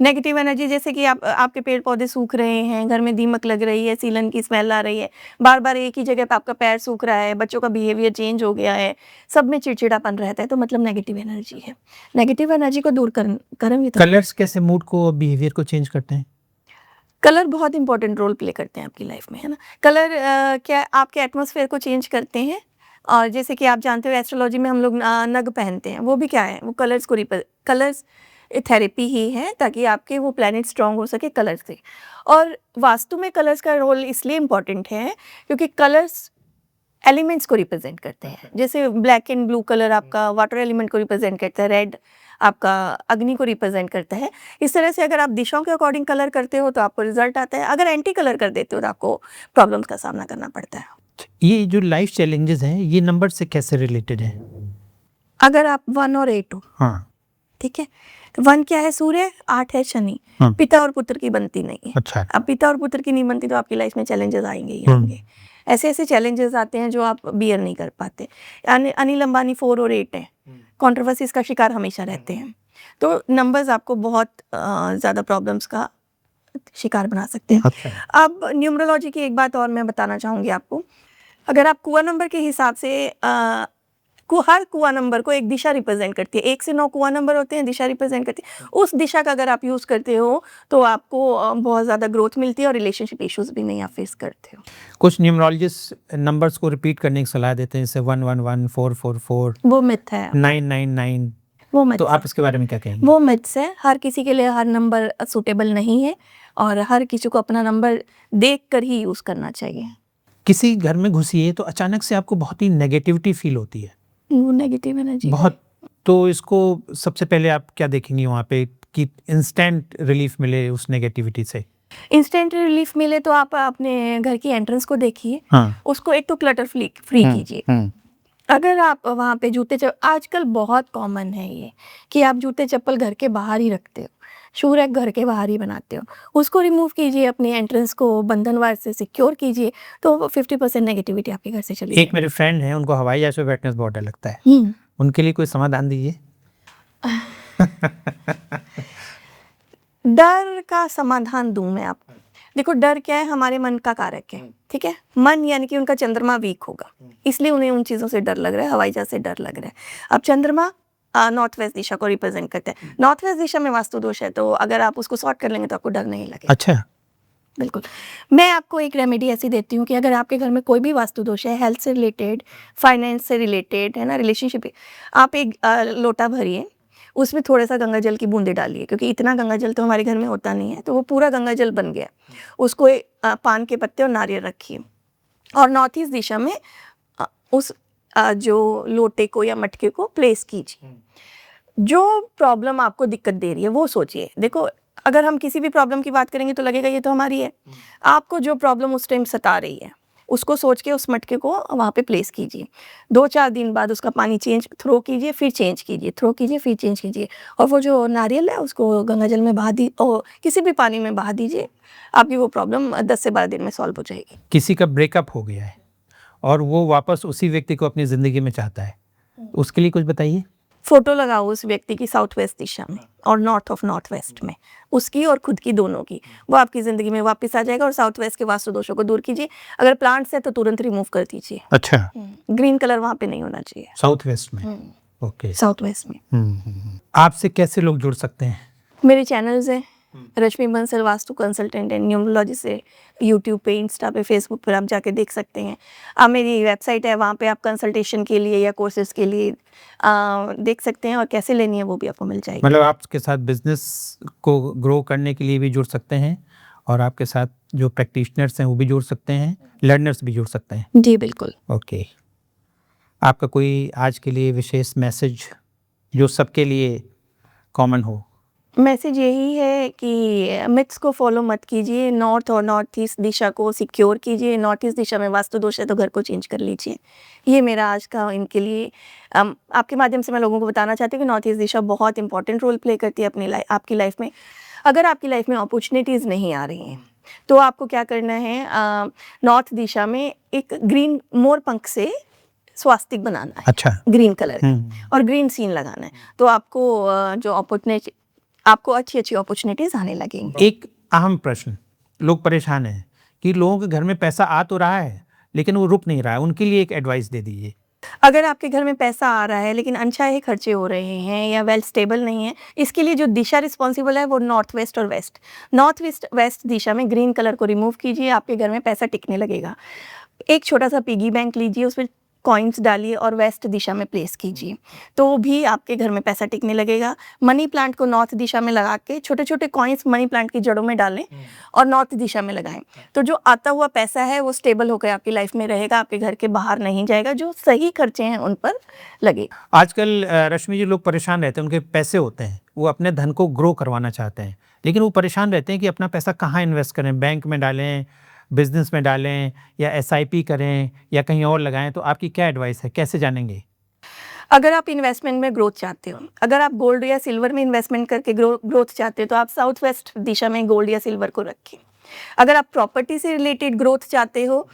नेगेटिव एनर्जी जैसे कि आपके पेड़ पौधे सूख रहे हैं, घर में दीमक लग रही है, सीलन की स्मेल आ रही है, बार बार एक ही जगह पे आपका पैर सूख रहा है, बच्चों का बिहेवियर चेंज हो गया है, सब में चिड़चिड़ापन रहता है, तो मतलब नेगेटिव एनर्जी है। नेगेटिव एनर्जी को दूर करेंगे तो कलर्स कैसे मूड को, बिहेवियर को चेंज करते हैं? कलर बहुत इंपॉर्टेंट रोल प्ले करते हैं आपकी लाइफ में, है ना। कलर क्या आपके एटमॉस्फेयर को चेंज करते हैं, और जैसे कि आप जानते हो एस्ट्रोलॉजी में हम लोग नग पहनते हैं, वो भी क्या है, वो कलर्स को कलर्स थेरेपी ही है, ताकि आपके वो प्लैनेट स्ट्रांग हो सके कलर से। और वास्तु में कलर्स का रोल इसलिए इम्पॉर्टेंट है क्योंकि कलर्स एलिमेंट्स को रिप्रेजेंट करते हैं। जैसे ब्लैक एंड ब्लू कलर आपका वाटर एलिमेंट को रिप्रेजेंट करता है, रेड आपका अग्नि को रिप्रेजेंट करता है। इस तरह से अगर आप दिशाओं के अकॉर्डिंग कलर करते हो तो आपको रिजल्ट आता है, अगर एंटी कलर कर देते हो तो आपको प्रॉब्लम्स का सामना करना पड़ता है। ये जो लाइफ चैलेंजेस हैं ये नंबर से कैसे रिलेटेड है? अगर आप 1 और 8 हो, हाँ, ठीक है, तो 1 क्या है, सूर्य, 8 है शनि। हाँ। पिता और पुत्र की बनती नहीं है। अच्छा। अब पिता और पुत्र की नहीं बनती तो आपकी लाइफ में चैलेंजेस आएंगे ही आएंगे। ऐसे ऐसे चैलेंजेस आते हैं जो आप बियर नहीं कर पाते। अनिल अंबानी 4 और 8 है, कंट्रोवर्सीज का शिकार हमेशा रहते हैं। तो नंबर्स आपको बहुत ज़्यादा प्रॉब्लम्स का शिकार बना सकते हैं। अच्छा। अब न्यूमरोलॉजी की एक बात और मैं बताना चाहूँगी आपको। अगर आप कुआ नंबर के हिसाब से हर कुआ नंबर को एक दिशा रिप्रेजेंट करती है। 1 से 9 कुआ नंबर होते हैं, दिशा रिप्रेजेंट करती है। उस दिशा का अगर आप यूज़ करते हो तो आपको बहुत ज़्यादा ग्रोथ मिलती है और रिलेशनशिप इश्यूज भी नहीं आप फेस करते हो। कुछ न्यूमरोलॉजिस्ट नंबर्स को रिपीट करने की सलाह देते हैं, जैसे 111, 444, वो मिथ है, 999। वो मिथ तो है। आप इसके बारे में क्या कहेंगे? वो मिथ्स है। हर किसी के लिए हर नंबर सूटेबल नहीं है और हर किसी को अपना नंबर देख कर ही यूज़ करना चाहिए। किसी घर में घुसिए तो अचानक से आपको बहुत ही नेगेटिविटी फील होती है, वो नेगेटिव एनर्जी बहुत। तो इसको सबसे पहले आप क्या देखेंगी वहाँ पे कि इंस्टेंट रिलीफ मिले उस नेगेटिविटी से? इंस्टेंट रिलीफ मिले तो आप अपने घर की एंट्रेंस को देखिए। हाँ। उसको एक तो क्लटर फ्री कीजिए। अगर आप वहाँ पे आजकल बहुत कॉमन है ये कि आप जूते चप्पल घर के बाहर ही रखते हो, शू रैक घर के बाहर ही बनाते हो, उसको रिमूव कीजिए, अपनी एंट्रेंस को बंधनवार से सिक्योर कीजिए, तो 50% नेगेटिविटी आपके घर से चली एक मेरे फ्रेंड हैं, उनको हवाई जहाज पे बैठने से बहुत डर लगता है, जाएगी। उनके लिए कोई समाधान दीजिए। डर का समाधान दूं मैं आपको। देखो, डर क्या है, हमारे मन का कारक है, ठीक है। मन यानी कि उनका चंद्रमा वीक होगा, इसलिए उन्हें उन चीज़ों से डर लग रहा है, हवाई जहाज से डर लग रहा है। अब चंद्रमा नॉर्थ वेस्ट दिशा को रिप्रेजेंट करता है। नॉर्थ वेस्ट दिशा में वास्तु दोष है, तो अगर आप उसको सॉर्ट कर लेंगे तो आपको डर नहीं लगेगा। अच्छा। बिल्कुल। मैं आपको एक रेमेडी ऐसी देती हूँ कि अगर आपके घर में कोई भी वास्तु दोष है, हेल्थ से रिलेटेड, फाइनेंस से रिलेटेड, है ना, रिलेशनशिप, आप एक लोटा भरिए, उसमें थोड़ा सा गंगा जल की बूंदे डालिए, क्योंकि इतना गंगा जल तो हमारे घर में होता नहीं है, तो वो पूरा गंगा जल बन गया। उसको पान के पत्ते और नारियल रखिए और नॉर्थ ईस्ट दिशा में उस जो लोटे को या मटके को प्लेस कीजिए। जो प्रॉब्लम आपको दिक्कत दे रही है वो सोचिए। देखो, अगर हम किसी भी प्रॉब्लम की बात करेंगे तो लगेगा ये तो हमारी है। आपको जो प्रॉब्लम उस टाइम सता रही है उसको सोच के उस मटके को वहाँ पे प्लेस कीजिए। 2-4 दिन बाद उसका पानी थ्रो कीजिए, फिर चेंज कीजिए, थ्रो कीजिए, फिर चेंज कीजिए, और वो जो नारियल है उसको गंगा जल में बहा दी और किसी भी पानी में बहा दीजिए। आपकी वो प्रॉब्लम 10 से 12 दिन में सॉल्व हो जाएगी। किसी का ब्रेकअप हो गया है और वो वापस उसी व्यक्ति को अपनी ज़िंदगी में चाहता है, उसके लिए कुछ बताइए। फोटो लगाओ उस व्यक्ति की साउथ वेस्ट दिशा में और नॉर्थ ऑफ नॉर्थ वेस्ट में, उसकी और खुद की, दोनों की। वो आपकी ज़िंदगी में वापस आ जाएगा। और साउथ वेस्ट के वास्तु दोषों को दूर कीजिए। अगर प्लांट्स है तो तुरंत रिमूव कर दीजिए। अच्छा। ग्रीन कलर वहाँ पे नहीं होना चाहिए, साउथ वेस्ट में। ओके। साउथ वेस्ट में। आपसे कैसे लोग जुड़ सकते हैं? मेरे चैनल्स हैं, Rashmi Bansal Vastu consultant and numerology से, यूट्यूब पे, इंस्टा पे, फेसबुक पर आप जाके देख सकते हैं। मेरी वेबसाइट है, वहाँ पे आप कंसल्टेशन के लिए या कोर्सेज के लिए देख सकते हैं, और कैसे लेनी है वो भी आपको मिल जाएगी। मतलब आपके साथ बिजनेस को ग्रो करने के लिए भी जुड़ सकते हैं, और आपके साथ जो प्रैक्टिशनर्स हैं वो भी जुड़ सकते हैं, लर्नर्स भी जुड़ सकते हैं। जी बिल्कुल। ओके। आपका कोई आज के लिए विशेष मैसेज जो सबके लिए कॉमन हो? मैसेज यही है कि मिथ्स को फॉलो मत कीजिए। नॉर्थ और नॉर्थ ईस्ट दिशा को सिक्योर कीजिए। नॉर्थ ईस्ट दिशा में वास्तु दोष है तो घर को चेंज कर लीजिए। ये मेरा आज का इनके लिए आपके माध्यम से मैं लोगों को बताना चाहती हूँ कि नॉर्थ ईस्ट दिशा बहुत इंपॉर्टेंट रोल प्ले करती है अपनी आपकी लाइफ में। अगर आपकी लाइफ में अपॉर्चुनिटीज़ नहीं आ रही हैं तो आपको क्या करना है, नॉर्थ दिशा में एक ग्रीन मोर पंख से स्वास्तिक बनाना है। अच्छा। ग्रीन कलर और ग्रीन सीन लगाना है, तो आपको जो अपॉर्चुनिटी, आपको अच्छी अच्छी अपॉर्चुनिटीज आने लगेंगी। एक अहम प्रश्न, लोग परेशान हैं कि लोगों के घर में पैसा आ तो रहा है लेकिन वो रुक नहीं रहा है, उनके लिए एक एडवाइस दे दीजिए। अगर आपके घर में पैसा आ रहा है लेकिन अनचाहे खर्चे हो रहे हैं या वेल्थ स्टेबल नहीं है, इसके लिए जो दिशा रिस्पॉन्सिबल है वो नॉर्थ वेस्ट और वेस्ट। नॉर्थ वेस्ट वेस्ट दिशा में ग्रीन कलर को रिमूव कीजिए, आपके घर में पैसा टिकने लगेगा। एक छोटा सा पिगी बैंक लीजिए, उसमें कॉइन्स डालिए और वेस्ट दिशा में प्लेस कीजिए, तो भी आपके घर में पैसा टिकने लगेगा। मनी प्लांट को नॉर्थ दिशा में लगा के छोटे छोटे कॉइन्स मनी प्लांट की जड़ों में डालें और नॉर्थ दिशा में लगाएं, तो जो आता हुआ पैसा है वो स्टेबल होकर आपकी लाइफ में रहेगा, आपके घर के बाहर नहीं जाएगा, जो सही खर्चे हैं उन पर लगेगा। आजकल रश्मि जी, लोग परेशान रहते हैं, उनके पैसे होते हैं, वो अपने धन को ग्रो करवाना चाहते हैं, लेकिन वो परेशान रहते हैं कि अपना पैसा कहाँ इन्वेस्ट करें, बैंक में डालें, बिजनेस में डालें, या एसआईपी करें, या कहीं और लगाएं। तो आपकी क्या एडवाइस है, कैसे जानेंगे? अगर आप इन्वेस्टमेंट में ग्रोथ चाहते हो, अगर आप गोल्ड या सिल्वर में इन्वेस्टमेंट करके ग्रोथ चाहते हो, तो आप साउथ वेस्ट दिशा में गोल्ड या सिल्वर को रखें। अगर आप प्रॉपर्टी से रिलेटेड ग्रोथ चाहते हो,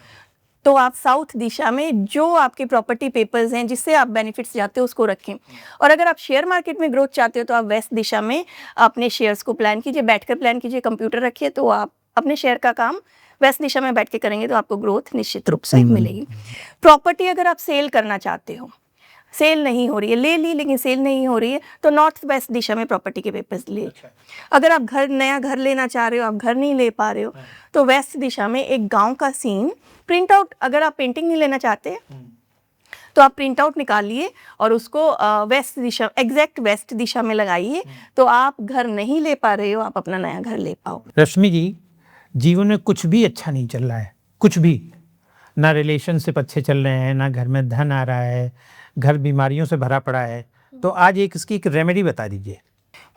तो आप साउथ दिशा में जो आपके प्रॉपर्टी पेपर्स हैं जिससे आप बेनिफिट्स चाहते हो उसको रखें। और अगर आप शेयर मार्केट में ग्रोथ चाहते हो, तो आप वेस्ट दिशा में अपने शेयर्स को प्लान कीजिए, बैठकर प्लान कीजिए, कंप्यूटर रखिए, तो आप अपने शेयर का काम वेस्ट दिशा में बैठ के करेंगे तो आपको ग्रोथ निश्चित रूप से मिलेगी। प्रॉपर्टी अगर आप सेल करना चाहते हो, सेल नहीं हो रही है, ले ली लेकिन सेल नहीं हो रही है, तो नॉर्थ वेस्ट दिशा में प्रॉपर्टी के पेपर्स ले। अगर आप नया घर लेना चाह रहे हो, आप घर नहीं ले पा रहे हो, तो वेस्ट दिशा में एक गांव का सीन प्रिंट आउट, अगर आप पेंटिंग नहीं लेना चाहते तो आप प्रिंट आउट निकालिए और उसको वेस्ट दिशा, एग्जैक्ट वेस्ट दिशा में लगाइए, तो आप घर नहीं ले पा रहे हो, आप अपना नया घर ले पाओ। रश्मि जी, जीवन में कुछ भी अच्छा नहीं चल रहा है, कुछ भी, ना रिलेशनशिप अच्छे चल रहे हैं, ना घर में धन आ रहा है, घर बीमारियों से भरा पड़ा है, तो आज इसकी एक रेमेडी बता दीजिए।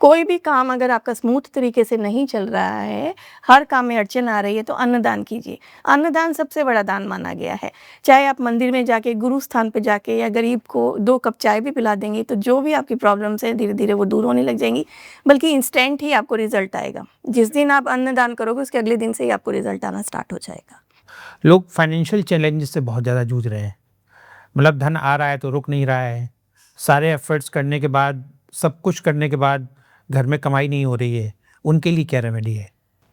कोई भी काम अगर आपका स्मूथ तरीके से नहीं चल रहा है, हर काम में अड़चन आ रही है, तो अन्नदान कीजिए। अन्नदान सबसे बड़ा दान माना गया है। चाहे आप मंदिर में जाके, गुरु स्थान पे जाके या गरीब को 2 कप चाय भी पिला देंगे, तो जो भी आपकी प्रॉब्लम्स हैं धीरे धीरे वो दूर होने लग जाएंगी, बल्कि इंस्टेंट ही आपको रिजल्ट आएगा। जिस दिन आप अन्नदान करोगे उसके अगले दिन से ही आपको रिजल्ट आना स्टार्ट हो जाएगा। लोग फाइनेंशियल चैलेंजेस से बहुत ज़्यादा जूझ रहे हैं, मतलब धन आ रहा है तो रुक नहीं रहा है, सारे एफर्ट्स करने के बाद, सब कुछ करने के बाद घर में कमाई नहीं हो रही है, उनके लिए क्या रेमेडी है?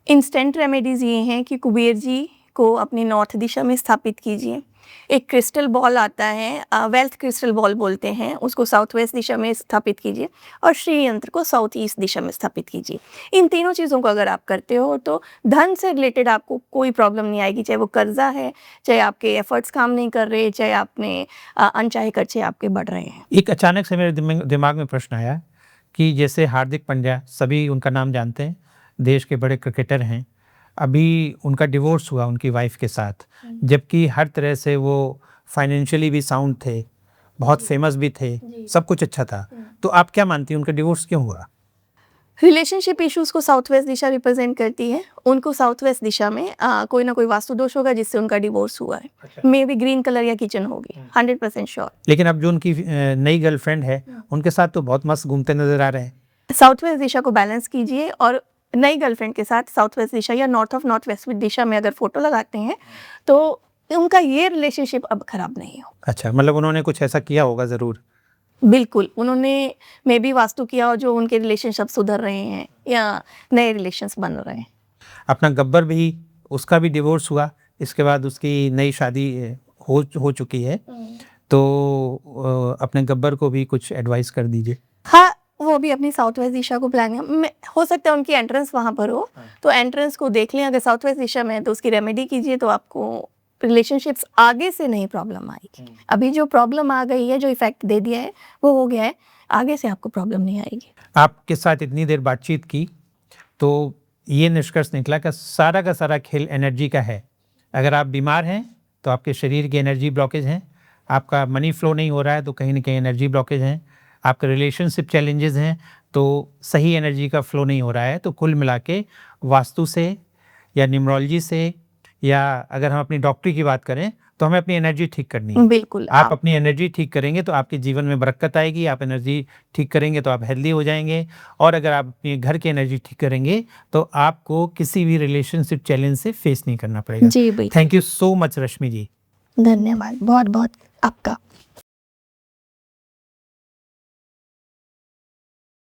इंस्टेंट रेमेडीज़ ये हैं कि कुबेर जी को अपनी नॉर्थ दिशा में स्थापित कीजिए। एक क्रिस्टल बॉल आता है, वेल्थ क्रिस्टल बॉल बोलते हैं, उसको साउथ वेस्ट दिशा में स्थापित कीजिए, और श्री यंत्र को साउथ ईस्ट दिशा में स्थापित कीजिए। इन तीनों चीज़ों को अगर आप करते हो तो धन से रिलेटेड आपको कोई प्रॉब्लम नहीं आएगी, चाहे वो कर्जा है, चाहे आपके एफर्ट्स काम नहीं कर रहे, चाहे आपने अनचाहे खर्चे आपके बढ़ रहे हैं। एक अचानक से मेरे दिमाग में प्रश्न आया कि जैसे हार्दिक पांड्या, सभी उनका नाम जानते हैं, देश के बड़े क्रिकेटर हैं, अभी उनका डिवोर्स हुआ उनकी वाइफ के साथ, जबकि हर तरह से वो फाइनेंशियली भी साउंड थे, बहुत फेमस भी थे, सब कुछ अच्छा था, तो आप क्या मानती हैं उनका डिवोर्स क्यों हुआ? रिलेशनशिप इश्यूज को साउथ वेस्ट दिशा रिप्रेजेंट करती है, उनको साउथ वेस्ट दिशा में कोई ना कोई वास्तु दोष होगा जिससे उनका डिवोर्स हुआ है। मे बी ग्रीन कलर या किचन होगी, 100% श्योर। लेकिन अब जो उनकी नई गर्लफ्रेंड है, उनके साथ तो बहुत मस्त घूमते नजर आ रहे हैं। साउथ वेस्ट दिशा को बैलेंस कीजिए और नई गर्लफ्रेंड के साथ साउथ वेस्ट दिशा या नॉर्थ ऑफ नॉर्थ वेस्ट दिशा में अगर फोटो लगाते हैं तो उनका ये रिलेशनशिप अब खराब नहीं हो। अच्छा, मतलब उन्होंने कुछ ऐसा किया होगा ज़रूर। बिल्कुल, उन्होंने मे बी वास्तु किया और जो उनके रिलेशनशिप सुधर रहे हैं या नए रिलेशंस बन रहे हैं। अपना गब्बर भी, उसका भी डिवोर्स हुआ, इसके बाद उसकी नई शादी हो चुकी है, तो अपने गब्बर को भी कुछ एडवाइस कर दीजिए। हाँ, वो भी अपनी साउथ वेस्ट दिशा को प्लान हो सकता है उनकी एंट्रेंस वहाँ पर हो, तो एंट्रेंस को देख लें, अगर साउथ वेस्ट दिशा में है तो उसकी रेमेडी कीजिए, तो आपको रिलेशनशिप्स आगे से नहीं प्रॉब्लम आएगी। अभी जो प्रॉब्लम आ गई है, जो इफेक्ट दे दिया है वो हो गया है, आगे से आपको प्रॉब्लम नहीं आएगी। आपके साथ इतनी देर बातचीत की तो ये निष्कर्ष निकला कि सारा का सारा खेल एनर्जी का है। अगर आप बीमार हैं तो आपके शरीर की एनर्जी ब्लॉकेज हैं, आपका मनी फ्लो नहीं हो रहा है तो कहीं ना कहीं एनर्जी ब्लॉकेज हैं, आपके रिलेशनशिप चैलेंजेस हैं तो सही एनर्जी का फ्लो नहीं हो रहा है। तो कुल मिला के वास्तु से या न्यूमरोलॉजी से, या अगर हम अपनी डॉक्टरी की बात करें तो हमें अपनी एनर्जी ठीक करनी है। बिल्कुल, आप अपनी एनर्जी ठीक करेंगे तो आपके जीवन में बरकत आएगी, आप एनर्जी ठीक करेंगे तो आप हेल्दी हो जाएंगे, और अगर आप अपने घर की एनर्जी ठीक करेंगे तो आपको किसी भी रिलेशनशिप चैलेंज से फेस नहीं करना पड़ेगा। जी बिल्कुल। थैंक यू सो मच रश्मि जी। धन्यवाद बहुत बहुत आपका।